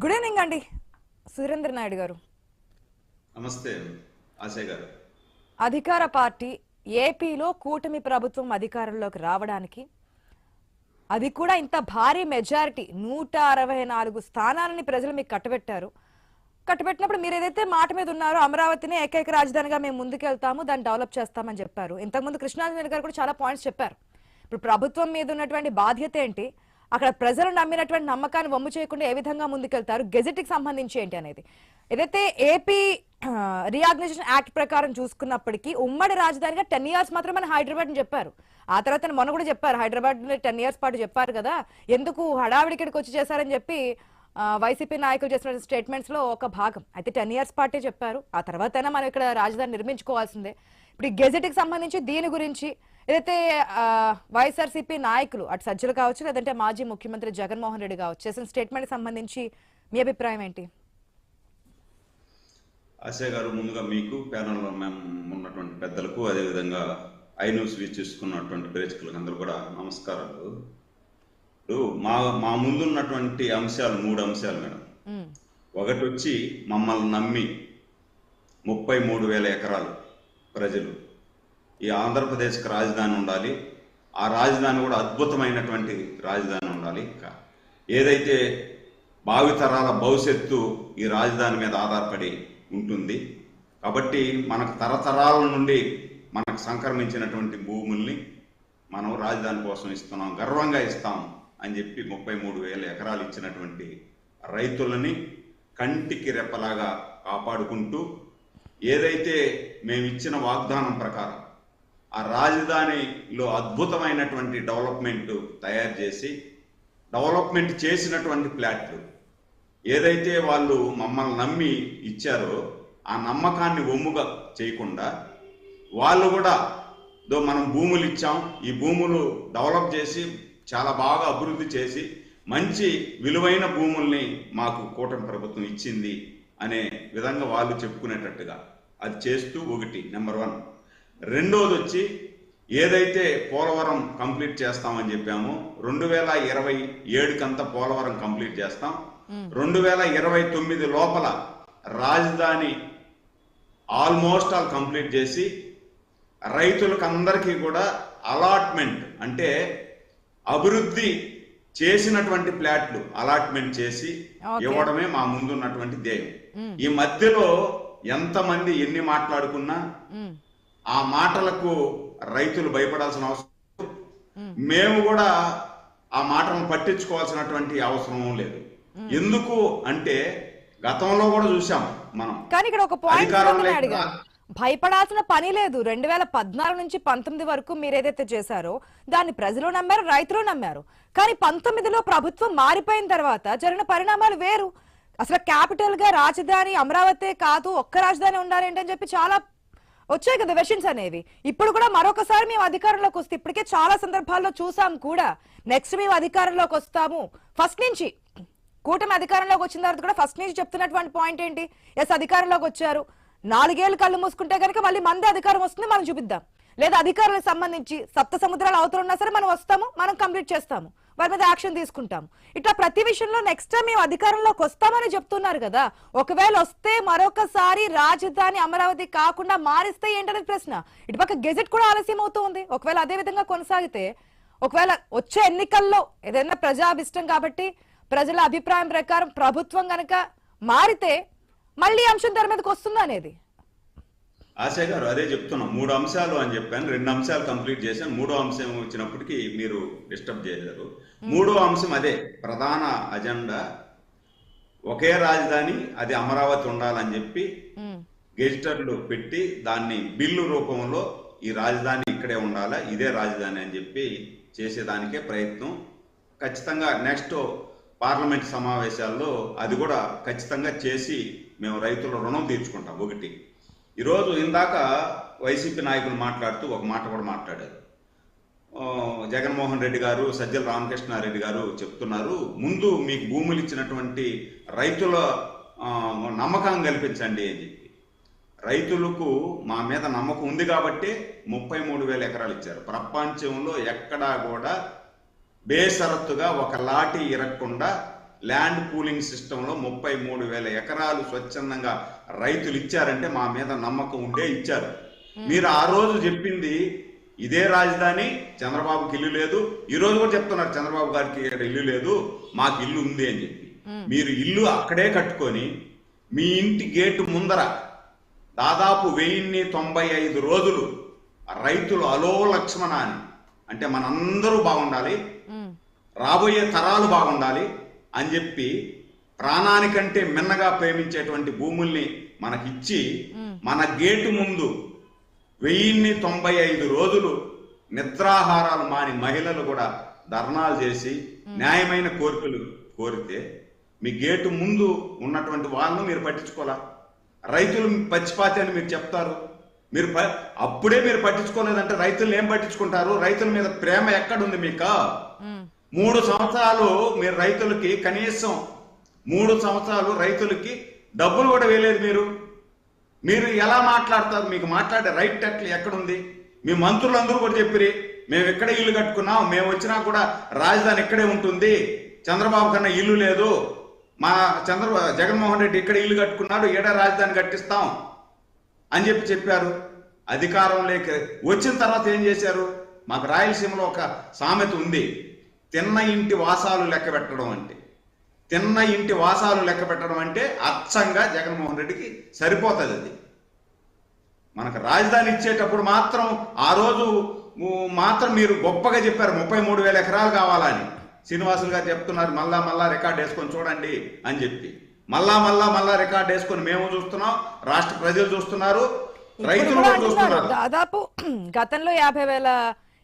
Good evening అండి సురేంద్ర నాయుడు గారు. నమస్తే ఆశయ్ గారు. అధికార పార్టీ ఏపీలో కూటమి ప్రభుత్వం అధికారంలోకి రావడానికి, అది కూడా ఇంత భారీ మెజారిటీ 164 స్థానాలని ప్రజలు మీకు కట్టబెట్టినప్పుడు మీరు ఏదైతే మాట మీద ఉన్నారో అమరావతిని ఏకైక రాజధానిగా మేము ముందుకెళ్తాము, దాన్ని డెవలప్ చేస్తామని చెప్పారు. ఇంతకుముందు కృష్ణారాజు గారు కూడా చాలా పాయింట్స్ చెప్పారు. ఇప్పుడు ప్రభుత్వం మీద ఉన్నటువంటి బాధ్యత ఏంటి, అక్కడ ప్రజలు నమ్మినటువంటి నమ్మకాన్ని వమ్ము చేయకుండా ఏ విధంగా ముందుకెళ్తారు, గెజెట్కి సంబంధించి ఏంటి అనేది. ఏదైతే ఏపీ రీఆర్గనైజేషన్ యాక్ట్ ప్రకారం చూసుకున్నప్పటికీ ఉమ్మడి రాజధానిగా 10 years మాత్రమే మన హైదరాబాద్ అని చెప్పారు. ఆ తర్వాత మొన్న కూడా చెప్పారు హైదరాబాద్ 10 years పాటు చెప్పారు కదా, ఎందుకు హడావిడి ఇక్కడికి వచ్చి చేశారని చెప్పి వైసీపీ నాయకులు చేసిన స్టేట్మెంట్స్ లో ఒక భాగం. అయితే 10 years పాటే చెప్పారు, ఆ తర్వాతైనా మనం ఇక్కడ రాజధాని నిర్మించుకోవాల్సిందే. ఇప్పుడు ఈ గెజెట్కి సంబంధించి దీని గురించి ఏదైతే వైఎస్ఆర్సీపీ నాయకులు అటు సజ్జలు కావచ్చు, లేదంటే మాజీ ముఖ్యమంత్రి జగన్మోహన్ రెడ్డి కావచ్చు చేసిన స్టేట్మెంట్ సంబంధించి మీ అభిప్రాయం ఏంటి? ఆశయ్ గారు, ముందుగా మీకు ప్యానల్లో మేము ఉన్నటువంటి పెద్దలకు, అదేవిధంగా ఐన్యూస్ వీక్షిస్తున్నటువంటి ప్రేక్షకులకు అందరూ కూడా నమస్కారాలు. ఇప్పుడు మా ముందున్నటువంటి అంశాలు 3 అంశాలు మేడం. ఒకటి వచ్చి మమ్మల్ని నమ్మి 33,000 ఎకరాలు ప్రజలు ఈ ఆంధ్రప్రదేశ్కి రాజధాని ఉండాలి, ఆ రాజధాని కూడా అద్భుతమైనటువంటి రాజధాని ఉండాలి, ఏదైతే భావితరాల భవిష్యత్తు ఈ రాజధాని మీద ఆధారపడి ఉంటుంది కాబట్టి మనకు తరతరాల నుండి మనకు సంక్రమించినటువంటి భూముల్ని మనం రాజధాని కోసం ఇస్తున్నాం, గర్వంగా ఇస్తాం అని చెప్పి 33,000 ఎకరాలు ఇచ్చినటువంటి రైతులని కంటికి రెప్పలాగా కాపాడుకుంటూ ఏదైతే మేము ఇచ్చిన వాగ్దానం ప్రకారం ఆ రాజధానిలో అద్భుతమైనటువంటి డెవలప్మెంట్ తయారు చేసి డెవలప్మెంట్ చేసినటువంటి ప్లాట్లు ఏదైతే వాళ్ళు మమ్మల్ని నమ్మి ఇచ్చారో ఆ నమ్మకాన్ని ఒమ్ముగా చేయకుండా వాళ్ళు కూడా మనం భూములు ఇచ్చాం, ఈ భూములు డెవలప్ చేసి చాలా బాగా అభివృద్ధి చేసి మంచి విలువైన భూముల్ని మాకు కూటమి ప్రభుత్వం ఇచ్చింది అనే విధంగా వాళ్ళు చెప్పుకునేటట్టుగా అది చేస్తూ ఒకటి నెంబర్ 1. రెండోది వచ్చి ఏదైతే పోలవరం కంప్లీట్ చేస్తామని చెప్పామో 2027 పోలవరం కంప్లీట్ చేస్తాం, 2029 లోపల రాజధాని ఆల్మోస్ట్ ఆల్ కంప్లీట్ చేసి రైతులకు అందరికీ కూడా అలాట్మెంట్ అంటే అభివృద్ధి చేసినటువంటి ప్లాట్లు అలాట్మెంట్ చేసి ఇవ్వడమే మా ముందున్నటువంటి ధ్యేయం. ఈ మధ్యలో ఎంతమంది ఎన్ని మాట్లాడుకున్నా ఆ మాటలకు రైతులు భయపడాల్సిన అవసరం, మేము కూడా ఆ మాటలను పట్టించుకోవాల్సినటువంటి అవసరం లేదు. ఎందుకు అంటే గతంలో కూడా చూసాం మనం. కానీ ఇక్కడ ఒక పాయింట్, భయపడాల్సిన పని లేదు. 2014 నుంచి 19 వరకు మీరు ఏదైతే చేశారో దాన్ని ప్రజలు నమ్మారు, రైతులు నమ్మారు. కానీ 19లో ప్రభుత్వం మారిపోయిన తర్వాత జరిగిన పరిణామాలు వేరు. అసలు క్యాపిటల్ గా రాజధాని అమరావతి కాదు, ఒక్క రాజధాని ఉండాలి అని చెప్పి చాలా వచ్చాయి కదా వెర్షన్స్ అనేవి. ఇప్పుడు కూడా మరొకసారి మేము అధికారంలోకి వస్తే, ఇప్పటికే చాలా సందర్భాల్లో చూసాం కూడా, నెక్స్ట్ మేము అధికారంలోకి వస్తాము ఫస్ట్ నుంచి, కూటమి అధికారంలోకి వచ్చిన తర్వాత కూడా ఫస్ట్ నుంచి చెప్తున్నటువంటి పాయింట్ ఏంటి, ఎస్ అధికారంలోకి వచ్చారు, 4 ఏళ్ళు కళ్ళు మూసుకుంటే కనుక మళ్ళీ మంది అధికారం వస్తుంది, మనం చూపిద్దాం, లేదా అధికారులకు సంబంధించి 7 సముద్రాలు అవతల ఉన్నా సరే మనం వస్తాము, మనం కంప్లీట్ చేస్తాము, వారి మీద యాక్షన్ తీసుకుంటాము. ఇట్లా ప్రతి విషయంలో నెక్స్ట్ టైం మేము అధికారంలోకి వస్తామని చెప్తున్నారు కదా. ఒకవేళ వస్తే మరొకసారి రాజధాని అమరావతి కాకుండా మారిస్తే ఏంటనేది ప్రశ్న. ఇటుపక్క గెజెట్ కూడా ఆలస్యం అవుతూ ఉంది. ఒకవేళ అదే విధంగా కొనసాగితే, ఒకవేళ వచ్చే ఎన్నికల్లో ఏదైనా ప్రజాభిష్టం కాబట్టి ప్రజల అభిప్రాయం ప్రకారం ప్రభుత్వం గనక మారితే మళ్ళీ అంశం తెర మీదకి వస్తుందా అనేది. ఆశయ్ గారు, అదే చెప్తున్నాం. 3 అంశాలు అని చెప్పాను, 2 అంశాలు కంప్లీట్ చేశాను. 3వ అంశం వచ్చినప్పటికీ మీరు డిస్టర్బ్ చేశారు. 3వ అంశం అదే ప్రధాన అజెండా, ఒకే రాజధాని, అది అమరావతి ఉండాలని చెప్పి గెజిటర్లు పెట్టి దాన్ని బిల్లు రూపంలో ఈ రాజధాని ఇక్కడే ఉండాలా, ఇదే రాజధాని అని చెప్పి చేసేదానికే ప్రయత్నం. ఖచ్చితంగా నెక్స్ట్ పార్లమెంట్ సమావేశాల్లో అది కూడా ఖచ్చితంగా చేసి మేము రైతుల రుణం తీర్చుకుంటాం. ఒకటి, ఈరోజు ఇందాక వైసీపీ నాయకులు మాట్లాడుతూ ఒక మాట కూడా మాట్లాడారు. జగన్మోహన్ రెడ్డి గారు, సజ్జల రామకృష్ణారెడ్డి గారు చెప్తున్నారు, ముందు మీకు భూములు ఇచ్చినటువంటి రైతుల నమ్మకం కల్పించండి అని చెప్పి. రైతులకు మా మీద నమ్మకం ఉంది కాబట్టి 33,000 ఎకరాలు ఇచ్చారు. ప్రపంచంలో ఎక్కడా కూడా బేసరత్తుగా ఒక లాఠీ ఇరగకుండా ల్యాండ్ పూలింగ్ సిస్టంలో 33,000 ఎకరాలు స్వచ్ఛందంగా రైతులు ఇచ్చారంటే మా మీద నమ్మకం ఉండే ఇచ్చారు. మీరు ఆ రోజు చెప్పింది ఇదే రాజధాని, చంద్రబాబుకి ఇల్లు లేదు. ఈ రోజు కూడా చెప్తున్నారు చంద్రబాబు గారికి ఇల్లు లేదు, మాకు ఇల్లు ఉంది అని చెప్పి. మీరు ఇల్లు అక్కడే కట్టుకొని మీ ఇంటి గేటు ముందర దాదాపు 1095 రోజులు రైతులు అలో లక్ష్మణ అని, అంటే మనందరూ బాగుండాలి, రాబోయే తరాలు బాగుండాలి అని చెప్పి ప్రాణానికంటే మిన్నగా ప్రేమించేటువంటి భూముల్ని మనకిచ్చి మన గేటు ముందు 1095 రోజులు నిద్రాహారాలు మాని మహిళలు కూడా ధర్నాలు చేసి న్యాయమైన కోరికలు కోరితే మీ గేటు ముందు ఉన్నటువంటి వాళ్ళను మీరు పట్టించుకోవాలా? రైతులు పచ్చిపాతి అని మీరు చెప్తారు. మీరు అప్పుడే మీరు పట్టించుకోలేదంటే రైతులను ఏం పట్టించుకుంటారు? రైతుల మీద ప్రేమ ఎక్కడుంది మీకు? 3 సంవత్సరాలు మీరు రైతులకి కనీసం 3 సంవత్సరాలు రైతులకి డబ్బులు కూడా వేయలేదు. మీరు ఎలా మాట్లాడతారు? మీకు మాట్లాడే రైట్ ఎక్కడుంది? మీ మంత్రులందరూ కూడా చెప్పిరి మేము ఇక్కడే ఇల్లు కట్టుకున్నాం, మేము వచ్చినా కూడా రాజధాని ఇక్కడే ఉంటుంది, చంద్రబాబు కన్నా ఇల్లు లేదు, మా జగన్మోహన్ రెడ్డి ఇక్కడ ఇల్లు కట్టుకున్నాడు, ఏడా రాజధాని కట్టిస్తాం అని చెప్పారు. అధికారం లేక వచ్చిన తర్వాత ఏం చేశారు? మాకు రాయలసీమలో ఒక సామెత ఉంది, తిన్న ఇంటి వాసాలు లెక్క పెట్టడం అంటే. తిన్న ఇంటి వాసాలు లెక్క పెట్టడం అంటే అచ్చంగా జగన్మోహన్ రెడ్డికి సరిపోతుంది. అది మనకు రాజధాని ఇచ్చేటప్పుడు మాత్రం ఆ రోజు మాత్రం మీరు గొప్పగా చెప్పారు 33,000 ఎకరాలు కావాలని. శ్రీనివాసులు గారు చెప్తున్నారు మళ్ళా రికార్డ్ వేసుకొని చూడండి అని చెప్పి. మళ్ళా రికార్డ్ వేసుకొని మేము చూస్తున్నాం, రాష్ట్ర ప్రజలు చూస్తున్నారు, రైతులు చూస్తున్నారు. దాదాపు గతంలో 50,000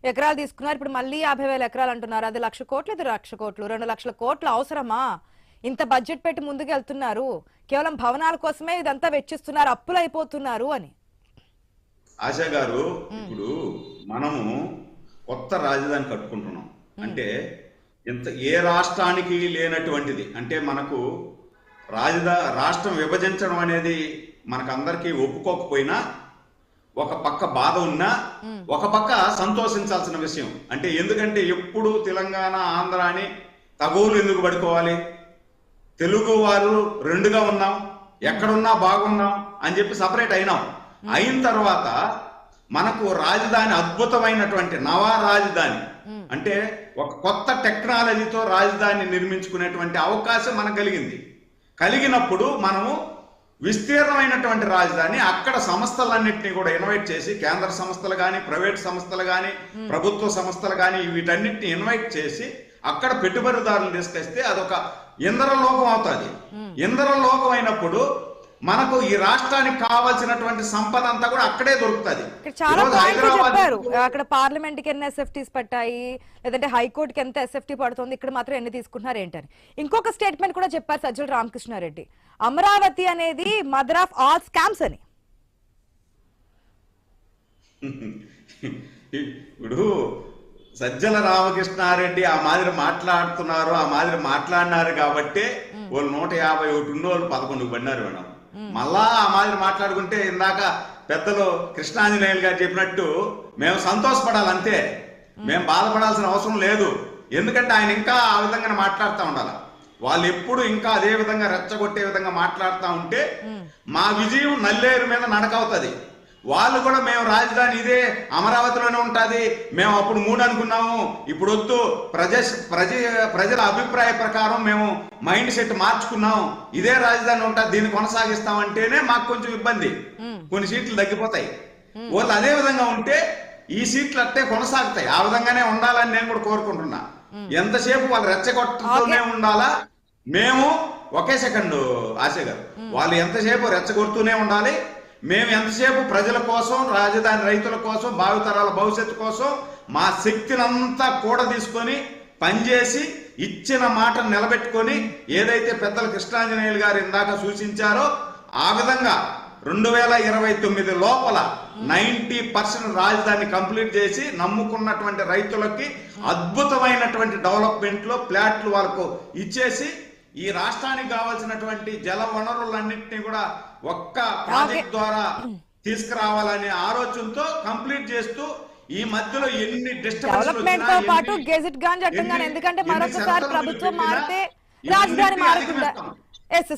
ఎకరాలు తీసుకున్నారు, ఇప్పుడు మళ్ళీ 50,000 ఎకరాలు అంటున్నారు. అది 1,00,000 కోట్లు, ఇది 1,00,000 కోట్లు, 2,00,000 కోట్లు అవసరమా? ఇంత బడ్జెట్ పెట్టి ముందుకు వెళ్తున్నారు, కేవలం భవనాల కోసమే ఇదంతా వెచ్చిస్తున్నారు, అప్పులు అయిపోతున్నారు అని. ఆశా గారు, ఇప్పుడు మనము కొత్త రాజధాని కట్టుకుంటున్నాం అంటే ఏ రాష్ట్రానికి లేనటువంటిది. అంటే మనకు రాష్ట్రం విభజించడం అనేది మనకు అందరికీ ఒప్పుకోకపోయినా, ఒక పక్క బాధ ఉన్నా ఒక పక్క సంతోషించాల్సిన విషయం. అంటే ఎందుకంటే ఎప్పుడు తెలంగాణ ఆంధ్ర అని తగువులు ఎందుకు పడుకోవాలి? తెలుగు వారు రెండుగా ఉన్నాం, ఎక్కడున్నా బాగున్నాం అని చెప్పి సపరేట్ అయినాం. అయిన తర్వాత మనకు రాజధాని అద్భుతమైనటువంటి నవ రాజధాని అంటే ఒక కొత్త టెక్నాలజీతో రాజధాని నిర్మించుకునేటువంటి అవకాశం మనకు కలిగినప్పుడు మనము విస్తీర్ణమైనటువంటి రాజధాని అక్కడ సంస్థలన్నింటినీ కూడా ఇన్వైట్ చేసి, కేంద్ర సంస్థలు కానీ, ప్రైవేట్ సంస్థలు కానీ, ప్రభుత్వ సంస్థలు కానీ, వీటన్నిటిని ఇన్వైట్ చేసి అక్కడ పెట్టుబడిదారులు తీసుకొస్తే అదొక ఇంద్రలోకం అవుతుంది. ఇంద్రలోకం అయినప్పుడు మనకు ఈ రాష్ట్రానికి కావాల్సినటువంటి సంపద అంతా కూడా అక్కడే దొరుకుతుంది. చెప్పారు అక్కడ పార్లమెంట్ కి ఎన్ని ఎస్ఎఫ్టీస్ పట్టాయి, లేదంటే హైకోర్టుకి ఎంత ఎస్ఎఫ్టీ పడుతుంది, ఇక్కడ మాత్రం ఎన్ని తీసుకుంటున్నారు ఏంటని. ఇంకొక స్టేట్మెంట్ కూడా చెప్పారు సజ్జల రామకృష్ణారెడ్డి, అమరావతి అనేది మదర్ ఆఫ్ ఆల్ స్కామ్స్ అని. ఇప్పుడు సజ్జల రామకృష్ణారెడ్డి ఆ మాదిరి మాట్లాడుతున్నారు, ఆ మాదిరి మాట్లాడినారు కాబట్టి వాళ్ళు 151 ఉన్నోళ్ళు 11 పడినారు మేడం. మళ్ళా ఆ మాదిరి మాట్లాడుకుంటే ఇందాక పెద్దలు కృష్ణాంజనేయులు గారు చెప్పినట్టు మేము సంతోషపడాలంతే, మేము బాధపడాల్సిన అవసరం లేదు. ఎందుకంటే ఆయన ఇంకా ఆ విధంగా మాట్లాడుతూ ఉండాలి. వాళ్ళు ఎప్పుడు ఇంకా అదే విధంగా రెచ్చగొట్టే విధంగా మాట్లాడుతూ ఉంటే మా విజయం నల్లేరు మీద నడకవుతుంది. వాళ్ళు కూడా మేము రాజధాని ఇదే అమరావతిలోనే ఉంటుంది, మేము అప్పుడు 3 అనుకున్నాము, ఇప్పుడు వద్దు, ప్రజల అభిప్రాయ ప్రకారం మేము మైండ్ సెట్ మార్చుకున్నాం, ఇదే రాజధాని ఉంటుంది, దీన్ని కొనసాగిస్తామంటేనే మాకు కొంచెం ఇబ్బంది, కొన్ని సీట్లు తగ్గిపోతాయి. వాళ్ళు అదే విధంగా ఉంటే ఈ సీట్లు అట్టే కొనసాగుతాయి. ఆ విధంగానే ఉండాలని నేను కూడా కోరుకుంటున్నా. ఎంతసేపు వాళ్ళు రెచ్చగొట్టుతూనే ఉండాలా? మేము ఒకే సెకండ్ ఆశ గారు, వాళ్ళు ఎంతసేపు రెచ్చగొడుతూనే ఉండాలి, మేము ఎంతసేపు ప్రజల కోసం, రాజధాని రైతుల కోసం, భావితరాల భవిష్యత్తు కోసం మా శక్తినంతా కూడా తీసుకొని పనిచేసి ఇచ్చిన మాటను నిలబెట్టుకొని ఏదైతే పెద్దల కృష్ణాంజనేయులు గారు ఇందాక సూచించారో ఆ విధంగా 2029 లోపల 90% రాజధాని కంప్లీట్ చేసి నమ్ముకున్నటువంటి రైతులకి అద్భుతమైనటువంటి డెవలప్మెంట్ లో ప్లాట్లు వాళ్ళకు ఇచ్చేసి ఈ రాష్ట్రానికి కావాల్సినటువంటి జల వనరులన్నింటినీ కూడా ఒక్క ప్రాజెక్ట్ ద్వారా తీసుకురావాలనే ఆలోచనతో కంప్లీట్ చేస్తూ ఈ మధ్యలో ఎన్ని డెవలప్మెంట్ తో పాటు గెజెట్ గాని చట్టం గాని, ఎందుకంటే మరొకసారి ప్రభుత్వం మారితే రాజధాని ఇవన్నిటినీ మారకుండా అధిగమిస్తాం. ఎస్